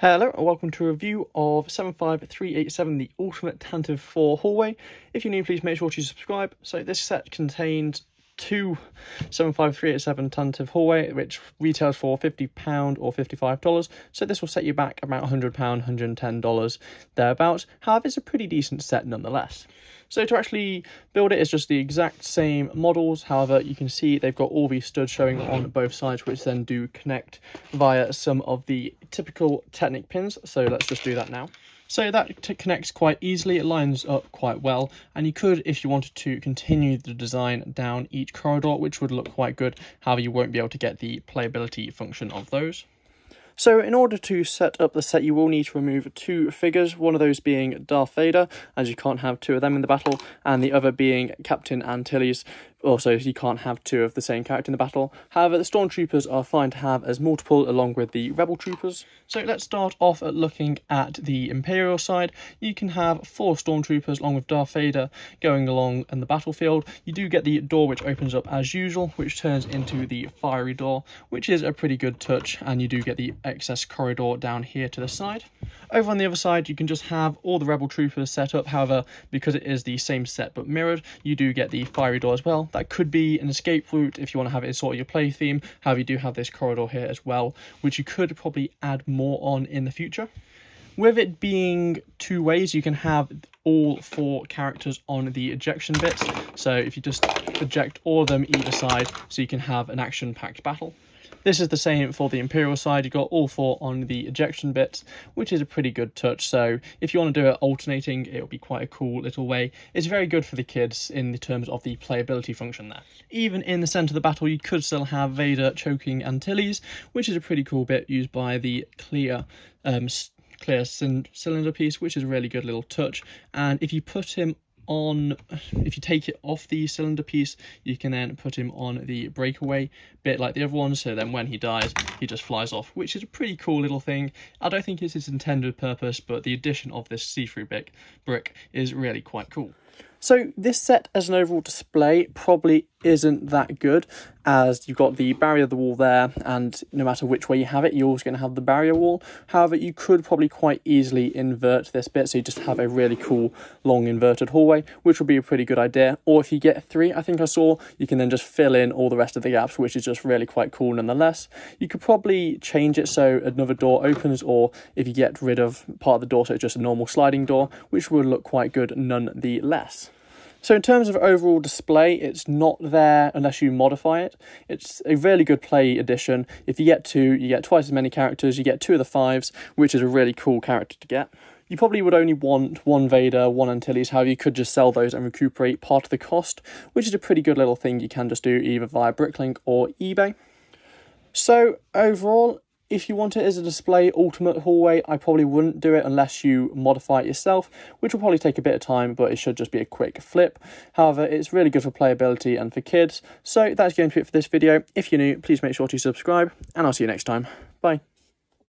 Hello and welcome to a review of 75387, the Ultimate Tantive 4 hallway. If you're new, please make sure to subscribe. So this set contains two 75387 Tantive hallway, which retails for £50 or $55. So this will set you back about £100, $110 thereabouts. However, it's a pretty decent set nonetheless. So to actually build it is just the exact same models. However, you can see they've got all these studs showing on both sides, which then do connect via some of the typical Technic pins. So let's just do that now. So that connects quite easily, it lines up quite well, and you could, if you wanted to, continue the design down each corridor, which would look quite good. However, you won't be able to get the playability function of those. So in order to set up the set, you will need to remove two figures, one of those being Darth Vader, as you can't have two of them in the battle, and the other being Captain Antilles. Also, you can't have two of the same character in the battle. However, the Stormtroopers are fine to have as multiple along with the Rebel Troopers. So let's start off at looking at the Imperial side. You can have 4 Stormtroopers along with Darth Vader going along in the battlefield. You do get the door which opens up as usual, which turns into the fiery door, which is a pretty good touch, and you do get the excess corridor down here to the side. Over on the other side, you can just have all the Rebel Troopers set up. However, because it is the same set but mirrored, you do get the fiery door as well. That could be an escape route if you want to have it as sort of your play theme. However, you do have this corridor here as well, which you could probably add more on in the future. With it being two ways, you can have all 4 characters on the ejection bits. So if you just eject all of them either side, so you can have an action-packed battle. This is the same for the Imperial side. You've got all 4 on the ejection bits, which is a pretty good touch. So if you want to do it alternating, it'll be quite a cool little way. It's very good for the kids in the terms of the playability function there. Even in the centre of the battle, you could still have Vader choking Antilles, which is a pretty cool bit used by the clear cylinder piece, which is a really good little touch. And if you put him on, if you take it off the cylinder piece, you can then put him on the breakaway bit like the other one, so then when he dies he just flies off, which is a pretty cool little thing. I don't think it's its intended purpose, but the addition of this see-through brick is really quite cool. So this set as an overall display probably isn't that good, as you've got the barrier of the wall there, and no matter which way you have it, you're always going to have the barrier wall. However, you could probably quite easily invert this bit, so you just have a really cool long inverted hallway, which would be a pretty good idea. Or if you get 3, I think I saw, you can then just fill in all the rest of the gaps, which is just really quite cool nonetheless. You could probably change it so another door opens, or if you get rid of part of the door so it's just a normal sliding door, which would look quite good nonetheless. So in terms of overall display, it's not there unless you modify it. It's a really good play addition. If you get 2, you get twice as many characters. You get 2 of the 5s, which is a really cool character to get. You probably would only want 1 Vader, 1 Antilles. However, you could just sell those and recuperate part of the cost, which is a pretty good little thing you can just do either via Bricklink or eBay. So overall, if you want it as a display ultimate hallway, I probably wouldn't do it unless you modify it yourself, which will probably take a bit of time, but it should just be a quick flip. However, it's really good for playability and for kids. So that's going to be it for this video. If you're new, please make sure to subscribe, and I'll see you next time. Bye.